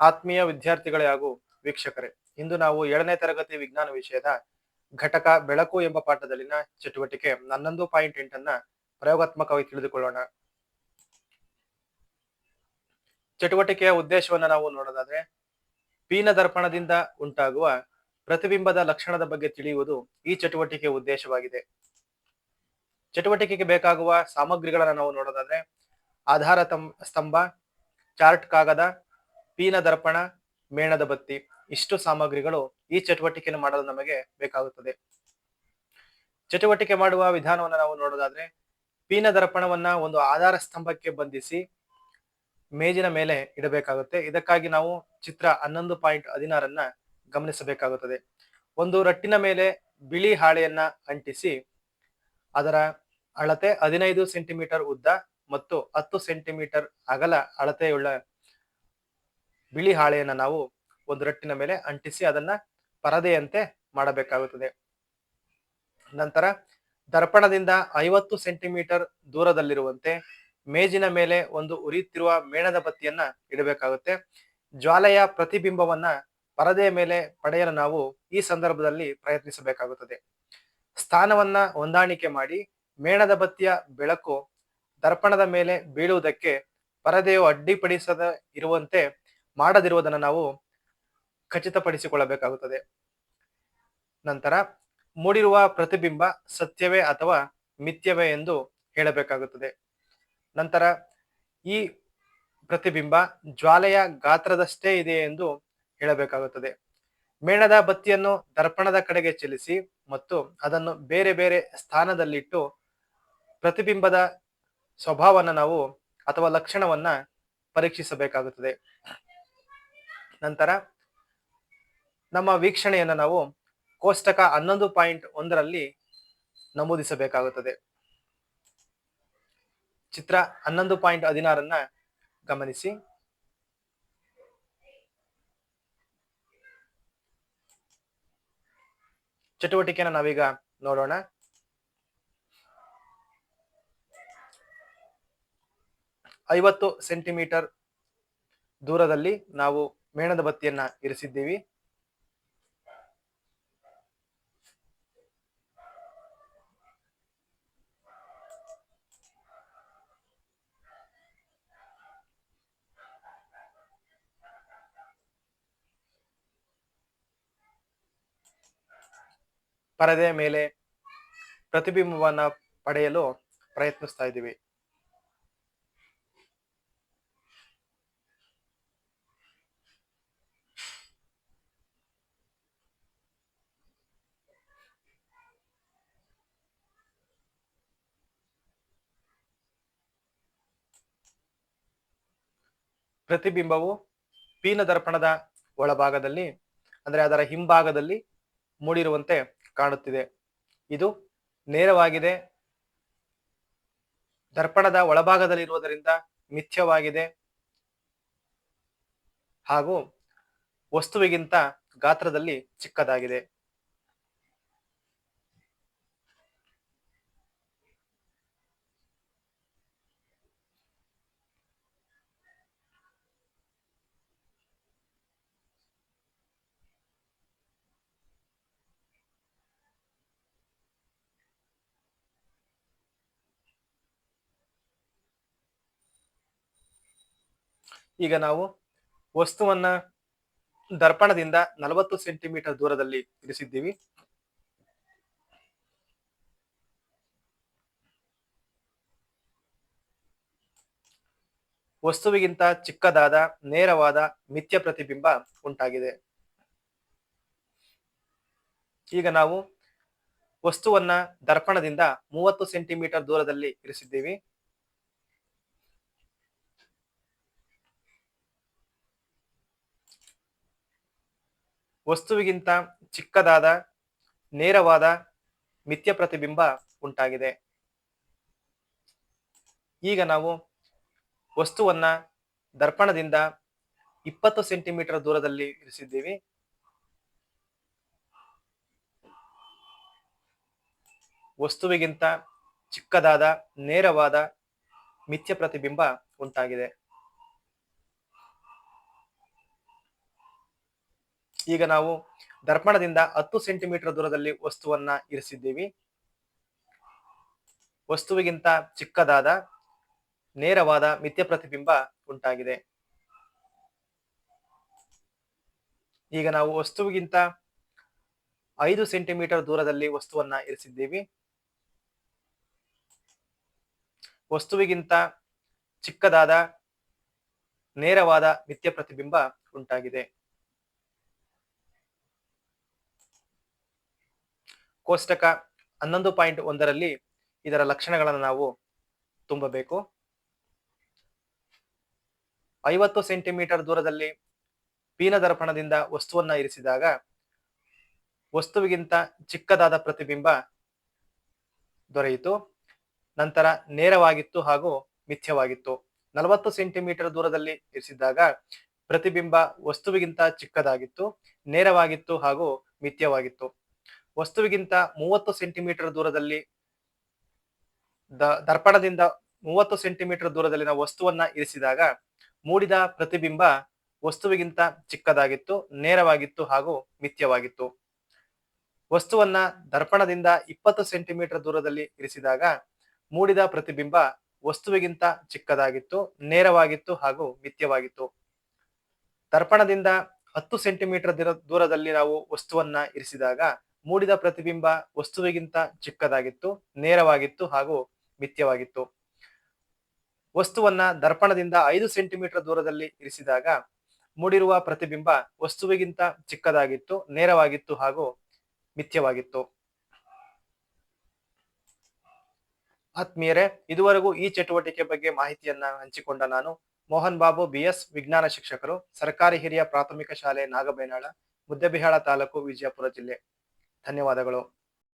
ಆತ್ಮೀಯ ವಿದ್ಯಾರ್ಥಿಗಳೇ ಹಾಗೂ ವೀಕ್ಷಕರೇ, ಇಂದು ನಾವು 7ನೇ ತರಗತಿ ವಿಜ್ಞಾನ ವಿಷಯದ ಘಟಕ ಬೆಳಕು ಎಂಬ ಪಾಠದಲ್ಲಿನ ಚಟುವಟಿಕೆ 11.8 ಅನ್ನ ಪ್ರಯೋಗಾತ್ಮಕವಾಗಿ ತಿಳಿದುಕೊಳ್ಳೋಣ. ಚಟುವಟಿಕೆಯ ಉದ್ದೇಶವನ್ನು ನಾವು ನೋಡೋದಾದ್ರೆ, ಪೀನ ದರ್ಪಣದಿಂದ ಉಂಟಾಗುವ ಪ್ರತಿಬಿಂಬದ ಲಕ್ಷಣದ ಬಗ್ಗೆ ತಿಳಿಯುವುದು ಈ ಚಟುವಟಿಕೆಯ ಉದ್ದೇಶವಾಗಿದೆ. ಚಟುವಟಿಕೆಗೆ ಬೇಕಾಗುವ ಸಾಮಗ್ರಿಗಳನ್ನು ನಾವು ನೋಡೋದಾದ್ರೆ, ಆಧಾರ ಸ್ತಂಭ, ಚಾರ್ಟ್ ಕಾಗದ, ಪೀನ ದರ್ಪಣ, ಮೇಣದ ಬತ್ತಿ, ಇಷ್ಟು ಸಾಮಗ್ರಿಗಳು ಈ ಚಟುವಟಿಕೆಯನ್ನು ಮಾಡಲು ನಮಗೆ ಬೇಕಾಗುತ್ತದೆ. ಚಟುವಟಿಕೆ ಮಾಡುವ ವಿಧಾನವನ್ನು ನಾವು ನೋಡೋದಾದ್ರೆ, ಪೀನ ದರ್ಪಣವನ್ನ ಒಂದು ಆಧಾರ ಸ್ತಂಭಕ್ಕೆ ಬಂಧಿಸಿ ಮೇಜಿನ ಮೇಲೆ ಇಡಬೇಕಾಗುತ್ತೆ. ಇದಕ್ಕಾಗಿ ನಾವು ಚಿತ್ರ 11.16 ಗಮನಿಸಬೇಕಾಗುತ್ತದೆ. ಒಂದು ರಟ್ಟಿನ ಮೇಲೆ ಬಿಳಿ ಹಾಳೆಯನ್ನ ಅಂಟಿಸಿ ಅದರ ಅಳತೆ 15 ಸೆಂಟಿಮೀಟರ್ ಉದ್ದ ಮತ್ತು 10 ಸೆಂಟಿಮೀಟರ್ ಅಗಲ ಅಳತೆಯುಳ್ಳ ಬಿಳಿ ಹಾಳೆಯನ್ನ ನಾವು ಒಂದು ರಟ್ಟಿನ ಮೇಲೆ ಅಂಟಿಸಿ ಅದನ್ನ ಪರದೆಯಂತೆ ಮಾಡಬೇಕಾಗುತ್ತದೆ. ನಂತರ ದರ್ಪಣದಿಂದ 50 ಸೆಂಟಿಮೀಟರ್ ದೂರದಲ್ಲಿರುವಂತೆ ಮೇಜಿನ ಮೇಲೆ ಒಂದು ಉರಿಯುತ್ತಿರುವ ಮೇಣದ ಬತ್ತಿಯನ್ನ ಇಡಬೇಕಾಗುತ್ತೆ. ಜ್ವಾಲೆಯ ಪ್ರತಿಬಿಂಬವನ್ನ ಪರದೆಯ ಮೇಲೆ ಪಡೆಯಲು ನಾವು ಈ ಸಂದರ್ಭದಲ್ಲಿ ಪ್ರಯತ್ನಿಸಬೇಕಾಗುತ್ತದೆ. ಸ್ಥಾನವನ್ನ ಹೊಂದಾಣಿಕೆ ಮಾಡಿ ಮೇಣದ ಬತ್ತಿಯ ಬೆಳಕು ದರ್ಪಣದ ಮೇಲೆ ಬೀಳುವುದಕ್ಕೆ ಪರದೆಯು ಅಡ್ಡಿಪಡಿಸದ ಇರುವಂತೆ ಮಾಡದಿರುವುದನ್ನು ನಾವು ಖಚಿತಪಡಿಸಿಕೊಳ್ಳಬೇಕಾಗುತ್ತದೆ. ನಂತರ ಮೂಡಿರುವ ಪ್ರತಿಬಿಂಬ ಸತ್ಯವೇ ಅಥವಾ ಮಿಥ್ಯವೇ ಎಂದು ಹೇಳಬೇಕಾಗುತ್ತದೆ. ನಂತರ ಈ ಪ್ರತಿಬಿಂಬ ಜ್ವಾಲೆಯ ಗಾತ್ರದಷ್ಟೇ ಇದೆ ಎಂದು ಹೇಳಬೇಕಾಗುತ್ತದೆ. ಮೇಣದ ಬತ್ತಿಯನ್ನು ದರ್ಪಣದ ಕಡೆಗೆ ಚಲಿಸಿ ಮತ್ತು ಅದನ್ನು ಬೇರೆ ಬೇರೆ ಸ್ಥಾನದಲ್ಲಿಟ್ಟು ಪ್ರತಿಬಿಂಬದ ಸ್ವಭಾವವನ್ನು ನಾವು ಅಥವಾ ಲಕ್ಷಣವನ್ನ ಪರೀಕ್ಷಿಸಬೇಕಾಗುತ್ತದೆ. ನಂತರ ನಮ್ಮ ವೀಕ್ಷಣೆಯನ್ನು ನಾವು ಕೋಷ್ಟಕ 11.1 ನಮೂದಿಸಬೇಕಾಗುತ್ತದೆ. ಚಿತ್ರ 11.16 ಗಮನಿಸಿ. ಚಟುವಟಿಕೆಯನ್ನು ನಾವೀಗ ನೋಡೋಣ. ಐವತ್ತು ಸೆಂಟಿಮೀಟರ್ ದೂರದಲ್ಲಿ ನಾವು ಮೇಣದ ಬತ್ತಿಯನ್ನ ಇರಿಸಿದ್ದೀವಿ. ಪರದೆಯ ಮೇಲೆ ಪ್ರತಿಬಿಂಬವನ್ನ ಪಡೆಯಲು ಪ್ರಯತ್ನಿಸ್ತಾ ಇದ್ದೀವಿ. ಪ್ರತಿಬಿಂಬವು ಪೀನ ದರ್ಪಣದ ಒಳಭಾಗದಲ್ಲಿ ಅಂದ್ರೆ ಅದರ ಹಿಂಭಾಗದಲ್ಲಿ ಮೂಡಿರುವಂತೆ ಕಾಣುತ್ತಿದೆ. ಇದು ನೇರವಾಗಿದೆ, ದರ್ಪಣದ ಒಳಭಾಗದಲ್ಲಿ ಇರುವುದರಿಂದ ಮಿಥ್ಯವಾಗಿದೆ ಹಾಗೂ ವಸ್ತುವಿಗಿಂತ ಗಾತ್ರದಲ್ಲಿ ಚಿಕ್ಕದಾಗಿದೆ. ಈಗ ನಾವು ವಸ್ತುವನ್ನ ದರ್ಪಣದಿಂದ 40 ಸೆಂಟಿಮೀಟರ್ ದೂರದಲ್ಲಿ ಇರಿಸಿದ್ದೀವಿ. ವಸ್ತುವಿಗಿಂತ ಚಿಕ್ಕದಾದ ನೇರವಾದ ಮಿಥ್ಯ ಪ್ರತಿಬಿಂಬ ಉಂಟಾಗಿದೆ. ಈಗ ನಾವು ವಸ್ತುವನ್ನ ದರ್ಪಣದಿಂದ 30 ಸೆಂಟಿಮೀಟರ್ ದೂರದಲ್ಲಿ ಇರಿಸಿದ್ದೀವಿ. ವಸ್ತುವಿಗಿಂತ ಚಿಕ್ಕದಾದ ನೇರವಾದ ಮಿಥ್ಯ ಪ್ರತಿಬಿಂಬ ಉಂಟಾಗಿದೆ. ಈಗ ನಾವು ವಸ್ತುವನ್ನ ದರ್ಪಣದಿಂದ 20 ಸೆಂಟಿಮೀಟರ್ ದೂರದಲ್ಲಿ ಇರಿಸಿದ್ದೀವಿ. ವಸ್ತುವಿಗಿಂತ ಚಿಕ್ಕದಾದ ನೇರವಾದ ಮಿಥ್ಯ ಪ್ರತಿಬಿಂಬ ಉಂಟಾಗಿದೆ. ಈಗ ನಾವು ದರ್ಪಣದಿಂದ 10 ಸೆಂಟಿಮೀಟರ್ ದೂರದಲ್ಲಿ ವಸ್ತುವನ್ನ ಇರಿಸಿದ್ದೀವಿ. ವಸ್ತುವಿಗಿಂತ ಚಿಕ್ಕದಾದ ನೇರವಾದ ಮಿಥ್ಯ ಪ್ರತಿಬಿಂಬ ಉಂಟಾಗಿದೆ. ಈಗ ನಾವು ವಸ್ತುವಿಗಿಂತ 5 ಸೆಂಟಿಮೀಟರ್ ದೂರದಲ್ಲಿ ವಸ್ತುವನ್ನ ಇರಿಸಿದ್ದೀವಿ. ವಸ್ತುವಿಗಿಂತ ಚಿಕ್ಕದಾದ ನೇರವಾದ ಮಿಥ್ಯ ಪ್ರತಿಬಿಂಬ ಉಂಟಾಗಿದೆ. ಕೋಷ್ಟಕ 11.1ರಲ್ಲಿ ಇದರ ಲಕ್ಷಣಗಳನ್ನು ನಾವು ತುಂಬಬೇಕು. 50 ಸೆಂಟಿಮೀಟರ್ ದೂರದಲ್ಲಿ ಪೀನದರ್ಪಣದಿಂದ ವಸ್ತುವನ್ನ ಇರಿಸಿದಾಗ ವಸ್ತುವಿಗಿಂತ ಚಿಕ್ಕದಾದ ಪ್ರತಿಬಿಂಬ ದೊರೆಯಿತು. ನಂತರ ನೇರವಾಗಿತ್ತು ಹಾಗೂ ಮಿಥ್ಯವಾಗಿತ್ತು. 40 ಸೆಂಟಿಮೀಟರ್ ದೂರದಲ್ಲಿ ಇರಿಸಿದಾಗ ಪ್ರತಿಬಿಂಬ ವಸ್ತುವಿಗಿಂತ ಚಿಕ್ಕದಾಗಿತ್ತು, ನೇರವಾಗಿತ್ತು ಹಾಗೂ ಮಿಥ್ಯವಾಗಿತ್ತು. ವಸ್ತುವಿಗಿಂತ 30 ಸೆಂಟಿಮೀಟರ್ ದೂರದಲ್ಲಿ ದರ್ಪಣದಿಂದ 30 ಸೆಂಟಿಮೀಟರ್ ದೂರದಲ್ಲಿ ನಾವು ವಸ್ತುವನ್ನ ಇರಿಸಿದಾಗ ಮೂಡಿದ ಪ್ರತಿಬಿಂಬ ವಸ್ತುವಿಗಿಂತ ಚಿಕ್ಕದಾಗಿತ್ತು, ನೇರವಾಗಿತ್ತು ಹಾಗೂ ಮಿಥ್ಯವಾಗಿತ್ತು. ವಸ್ತುವನ್ನ ದರ್ಪಣದಿಂದ 20 ಸೆಂಟಿಮೀಟರ್ ದೂರದಲ್ಲಿ ಇರಿಸಿದಾಗ ಮೂಡಿದ ಪ್ರತಿಬಿಂಬ ವಸ್ತುವಿಗಿಂತ ಚಿಕ್ಕದಾಗಿತ್ತು, ನೇರವಾಗಿತ್ತು ಹಾಗೂ ಮಿಥ್ಯವಾಗಿತ್ತು. ದರ್ಪಣದಿಂದ 10 ಸೆಂಟಿಮೀಟರ್ ದೂರದಲ್ಲಿ ನಾವು ವಸ್ತುವನ್ನ ಇರಿಸಿದಾಗ ಮೂಡಿದ ಪ್ರತಿಬಿಂಬ ವಸ್ತುವಿಗಿಂತ ಚಿಕ್ಕದಾಗಿತ್ತು, ನೇರವಾಗಿತ್ತು ಹಾಗೂ ಮಿಥ್ಯವಾಗಿತ್ತು. ವಸ್ತುವನ್ನ ದರ್ಪಣದಿಂದ 5 ಸೆಂಟಿಮೀಟರ್ ದೂರದಲ್ಲಿ ಇರಿಸಿದಾಗ ಮೂಡಿರುವ ಪ್ರತಿಬಿಂಬ ವಸ್ತುವಿಗಿಂತ ಚಿಕ್ಕದಾಗಿತ್ತು, ನೇರವಾಗಿತ್ತು ಹಾಗೂ ಮಿಥ್ಯವಾಗಿತ್ತು. ಆತ್ಮೀಯರೇ, ಇದುವರೆಗೂ ಈ ಚಟುವಟಿಕೆ ಬಗ್ಗೆ ಮಾಹಿತಿಯನ್ನ ಹಂಚಿಕೊಂಡ ನಾನು ಮೋಹನ್ ಬಾಬು BS ವಿಜ್ಞಾನ ಶಿಕ್ಷಕರು, ಸರ್ಕಾರಿ ಹಿರಿಯ ಪ್ರಾಥಮಿಕ ಶಾಲೆ ನಾಗಬೇನಾಳ, ಮುದ್ದೆಬಿಹಾಳ ತಾಲೂಕು, ವಿಜಯಪುರ ಜಿಲ್ಲೆ. ಧನ್ಯವಾದಗಳು.